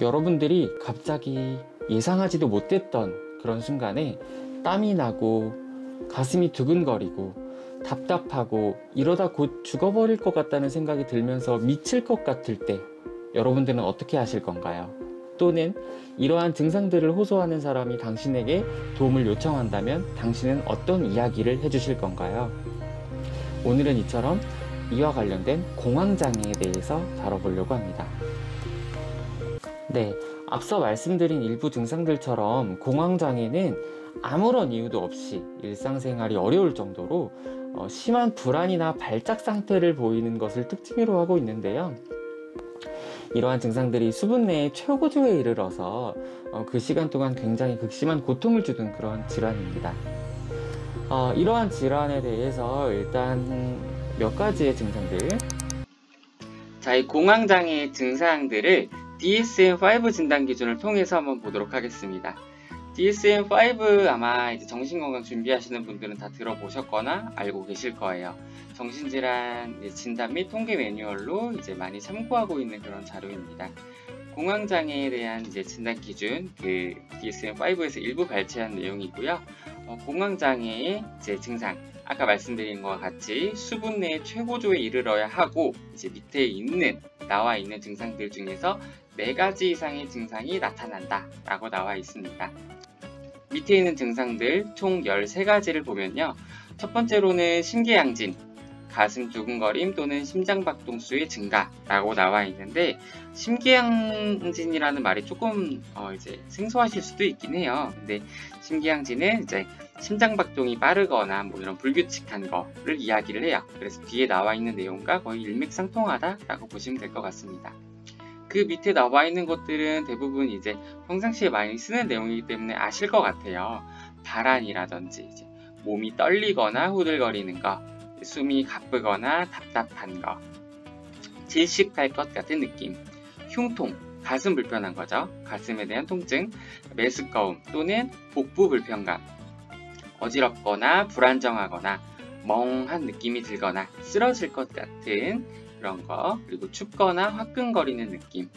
여러분들이 갑자기 예상하지도 못했던 그런 순간에 땀이 나고 가슴이 두근거리고 답답하고 이러다 곧 죽어버릴 것 같다는 생각이 들면서 미칠 것 같을 때 여러분들은 어떻게 하실 건가요? 또는 이러한 증상들을 호소하는 사람이 당신에게 도움을 요청한다면 당신은 어떤 이야기를 해주실 건가요? 오늘은 이처럼 이와 관련된 공황장애에 대해서 다뤄보려고 합니다. 네, 앞서 말씀드린 일부 증상들처럼 공황장애는 아무런 이유도 없이 일상생활이 어려울 정도로 심한 불안이나 발작 상태를 보이는 것을 특징으로 하고 있는데요. 이러한 증상들이 수분 내의 최고조에 이르러서 그 시간 동안 굉장히 극심한 고통을 주는 그런 질환입니다. 이러한 질환에 대해서 일단 몇 가지의 증상들. 자, 이 공황장애의 증상들을 DSM-5 진단 기준을 통해서 한번 보도록 하겠습니다. DSM-5 아마 이제 정신건강 준비하시는 분들은 다 들어보셨거나 알고 계실 거예요. 정신질환 진단 및 통계 매뉴얼로 이제 많이 참고하고 있는 그런 자료입니다. 공황장애에 대한 이제 진단 기준, 그 DSM-5에서 일부 발췌한 내용이고요. 공황장애의 이제 증상, 아까 말씀드린 것과 같이 수분 내의 최고조에 이르러야 하고 이제 밑에 나와 있는 증상들 중에서 4가지 이상의 증상이 나타난다 라고 나와 있습니다. 밑에 있는 증상들 총 13가지를 보면요. 첫 번째로는 심계양진, 가슴 두근거림 또는 심장박동수의 증가라고 나와 있는데, 심계양진이라는 말이 조금 이제 생소하실 수도 있긴 해요. 근데 심계양진은 이제 심장박동이 빠르거나 뭐 이런 불규칙한 거를 이야기를 해요. 그래서 뒤에 나와 있는 내용과 거의 일맥상통하다라고 보시면 될 것 같습니다. 그 밑에 나와 있는 것들은 대부분 이제 평상시에 많이 쓰는 내용이기 때문에 아실 것 같아요. 발한이라든지 이제 몸이 떨리거나 후들거리는 거, 숨이 가쁘거나 답답한 거, 질식할 것 같은 느낌, 흉통, 가슴 불편한 거죠. 가슴에 대한 통증, 메스꺼움 또는 복부 불편감, 어지럽거나 불안정하거나 멍한 느낌이 들거나 쓰러질 것 같은 그런 거, 그리고 춥거나 화끈거리는 느낌,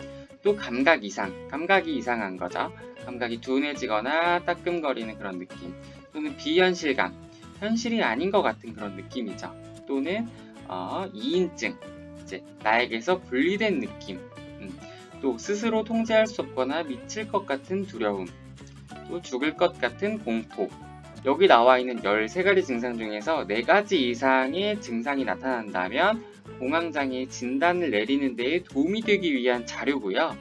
또 감각이 이상한 거죠. 감각이 둔해지거나 따끔거리는 그런 느낌, 또는 비현실감, 현실이 아닌 것 같은 그런 느낌이죠. 또는 이인증, 이제 나에게서 분리된 느낌, 또 스스로 통제할 수 없거나 미칠 것 같은 두려움, 또 죽을 것 같은 공포. 여기 나와 있는 13가지 증상 중에서 4가지 이상의 증상이 나타난다면 공황장애 진단을 내리는 데에 도움이 되기 위한 자료고요.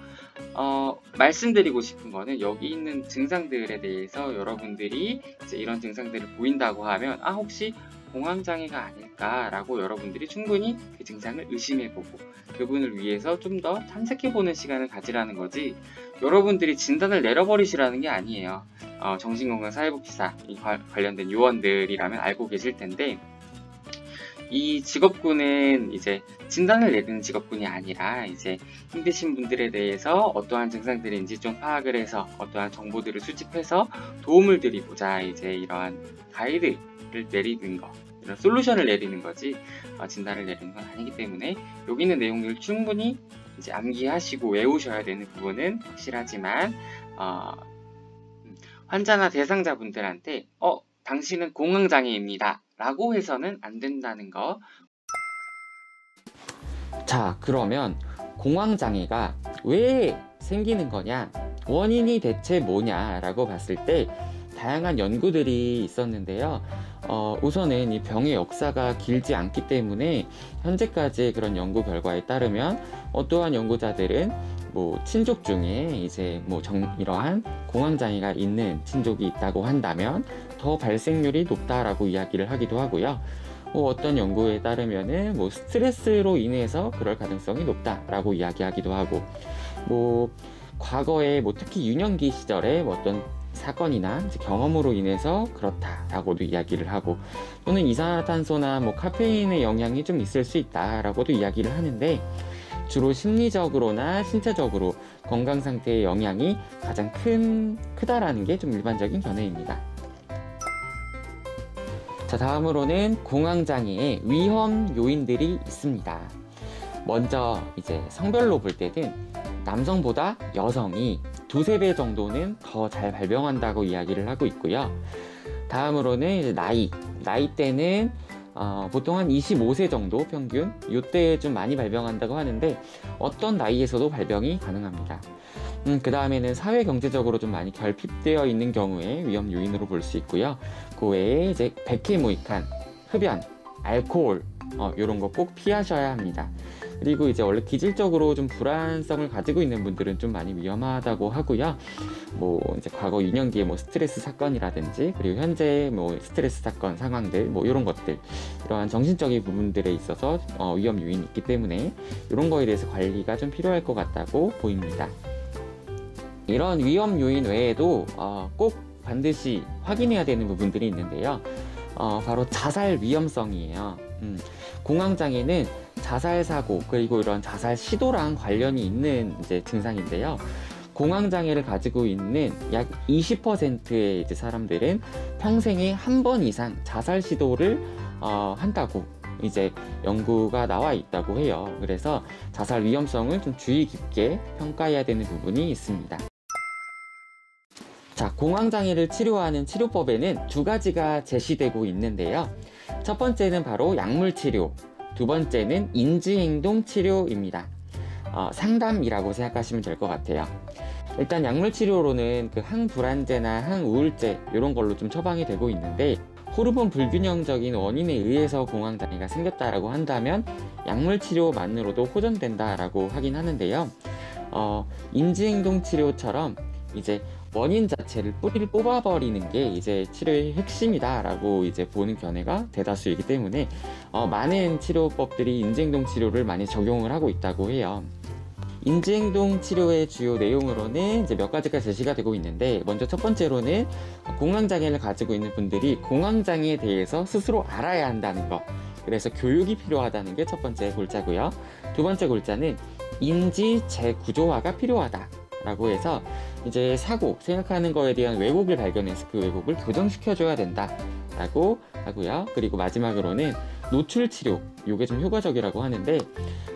말씀드리고 싶은 거는 여기 있는 증상들에 대해서 여러분들이 이제 이런 증상들을 보인다고 하면 혹시 공황장애가 아닐까라고 여러분들이 충분히 그 증상을 의심해보고 그분을 위해서 좀 더 탐색해보는 시간을 가지라는 거지, 여러분들이 진단을 내려버리시라는 게 아니에요. 정신건강 사회복지사 관련된 요원들이라면 알고 계실 텐데, 이 직업군은 이제 진단을 내리는 직업군이 아니라 이제 힘드신 분들에 대해서 어떠한 증상들인지 좀 파악을 해서 어떠한 정보들을 수집해서 도움을 드리고자 이제 이러한 가이드를 내리는 거, 이런 솔루션을 내리는 거지 진단을 내리는 건 아니기 때문에 여기 있는 내용들을 충분히 이제 암기하시고 외우셔야 되는 부분은 확실하지만 환자나 대상자분들한테 당신은 공황장애입니다 라고 해서는 안 된다는 거. 자, 그러면 공황장애가 왜 생기는 거냐, 원인이 대체 뭐냐 라고 봤을 때 다양한 연구들이 있었는데요. 우선은 이 병의 역사가 길지 않기 때문에 현재까지의 그런 연구 결과에 따르면 어떠한 연구자들은 뭐 친족 중에 이제 뭐 이러한 공황장애가 있는 친족이 있다고 한다면 더 발생률이 높다라고 이야기를 하기도 하고요. 어떤 연구에 따르면은 뭐 스트레스로 인해서 그럴 가능성이 높다라고 이야기하기도 하고, 과거에 특히 유년기 시절에 어떤 사건이나 경험으로 인해서 그렇다라고도 이야기를 하고, 또는 이산화탄소나 카페인의 영향이 좀 있을 수 있다라고도 이야기를 하는데, 주로 심리적으로나 신체적으로 건강 상태의 영향이 가장 크다라는 게 좀 일반적인 견해입니다. 자, 다음으로는 공황장애의 위험 요인들이 있습니다. 먼저 이제 성별로 볼 때는 남성보다 여성이 두세 배 정도는 더 잘 발병한다고 이야기를 하고 있고요. 다음으로는 이제 나이대는 보통 한 25세 정도 평균 이때에 좀 많이 발병한다고 하는데 어떤 나이에서도 발병이 가능합니다. 그 다음에는 사회 경제적으로 좀 많이 결핍되어 있는 경우에 위험 요인으로 볼 수 있고요. 그 외에 이제 백해무익한 흡연, 알코올 이런 거 꼭 피하셔야 합니다. 그리고 이제 원래 기질적으로 좀 불안성을 가지고 있는 분들은 좀 많이 위험하다고 하고요. 뭐 이제 과거 유년기에 뭐 스트레스 사건이라든지 그리고 현재 뭐 스트레스 사건 상황들 뭐 이런 것들 이러한 정신적인 부분들에 있어서 위험 요인이 있기 때문에 이런 거에 대해서 관리가 좀 필요할 것 같다고 보입니다. 이런 위험 요인 외에도 꼭 반드시 확인해야 되는 부분들이 있는데요. 바로 자살 위험성이에요. 공황장애는 자살 사고 그리고 이런 자살 시도랑 관련이 있는 이제 증상인데요. 공황장애를 가지고 있는 약 20%의 이제 사람들은 평생에 한 번 이상 자살 시도를 한다고 이제 연구가 나와 있다고 해요. 그래서 자살 위험성을 좀 주의 깊게 평가해야 되는 부분이 있습니다. 자, 공황장애를 치료하는 치료법에는 두 가지가 제시되고 있는데요. 첫 번째는 바로 약물치료, 두 번째는 인지행동치료입니다. 상담이라고 생각하시면 될 것 같아요. 일단 약물치료로는 그 항불안제나 항우울제 이런 걸로 좀 처방이 되고 있는데 호르몬 불균형적인 원인에 의해서 공황장애가 생겼다라고 한다면 약물치료만으로도 호전된다라고 하긴 하는데요. 인지행동치료처럼 이제 원인 자체를 뿌리를 뽑아버리는 게 이제 치료의 핵심이다라고 이제 보는 견해가 대다수이기 때문에 많은 치료법들이 인지행동 치료를 많이 적용을 하고 있다고 해요. 인지행동 치료의 주요 내용으로는 이제 몇 가지가 제시가 되고 있는데 먼저 첫 번째로는 공황장애를 가지고 있는 분들이 공황장애에 대해서 스스로 알아야 한다는 거, 그래서 교육이 필요하다는 게 첫 번째 골자고요. 두 번째 골자는 인지 재구조화가 필요하다 라고 해서 이제 생각하는 거에 대한 왜곡을 발견해서 그 왜곡을 교정시켜줘야 된다 라고 하고요. 그리고 마지막으로는 노출치료, 요게 좀 효과적이라고 하는데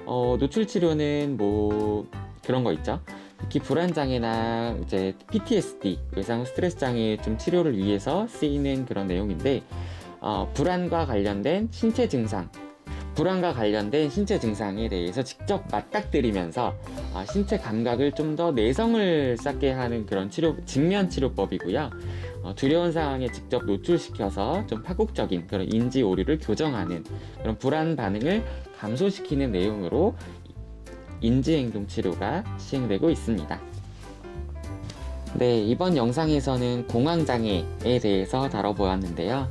노출치료는 뭐 그런 거 있죠. 특히 불안장애나 이제 PTSD, 외상 스트레스 장애 좀 치료를 위해서 쓰이는 그런 내용인데 불안과 관련된 신체 증상에 대해서 직접 맞닥뜨리면서 신체 감각을 좀 더 내성을 쌓게 하는 그런 직면 치료법이고요. 두려운 상황에 직접 노출시켜서 좀 파국적인 그런 인지 오류를 교정하는 그런 불안 반응을 감소시키는 내용으로 인지행동 치료가 시행되고 있습니다. 네, 이번 영상에서는 공황장애에 대해서 다뤄보았는데요.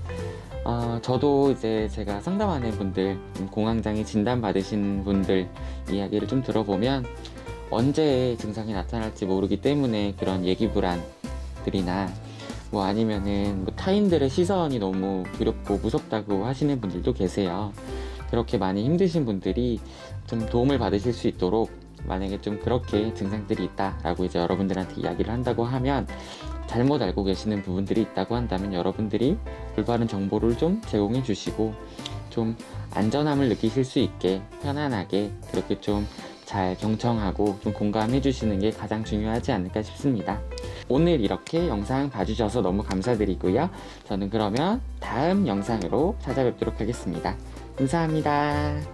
저도 이제 제가 상담하는 분들, 공황장애 진단받으신 분들 이야기를 좀 들어보면 언제 증상이 나타날지 모르기 때문에 그런 예기 불안들이나 뭐 아니면은 뭐 타인들의 시선이 너무 두렵고 무섭다고 하시는 분들도 계세요. 그렇게 많이 힘드신 분들이 좀 도움을 받으실 수 있도록 만약에 좀 그렇게 증상들이 있다라고 이제 여러분들한테 이야기를 한다고 하면 잘못 알고 계시는 부분들이 있다고 한다면 여러분들이 올바른 정보를 좀 제공해 주시고 좀 안전함을 느끼실 수 있게 편안하게 그렇게 좀 잘 경청하고 좀 공감해 주시는 게 가장 중요하지 않을까 싶습니다. 오늘 이렇게 영상 봐주셔서 너무 감사드리고요. 저는 그러면 다음 영상으로 찾아뵙도록 하겠습니다. 감사합니다.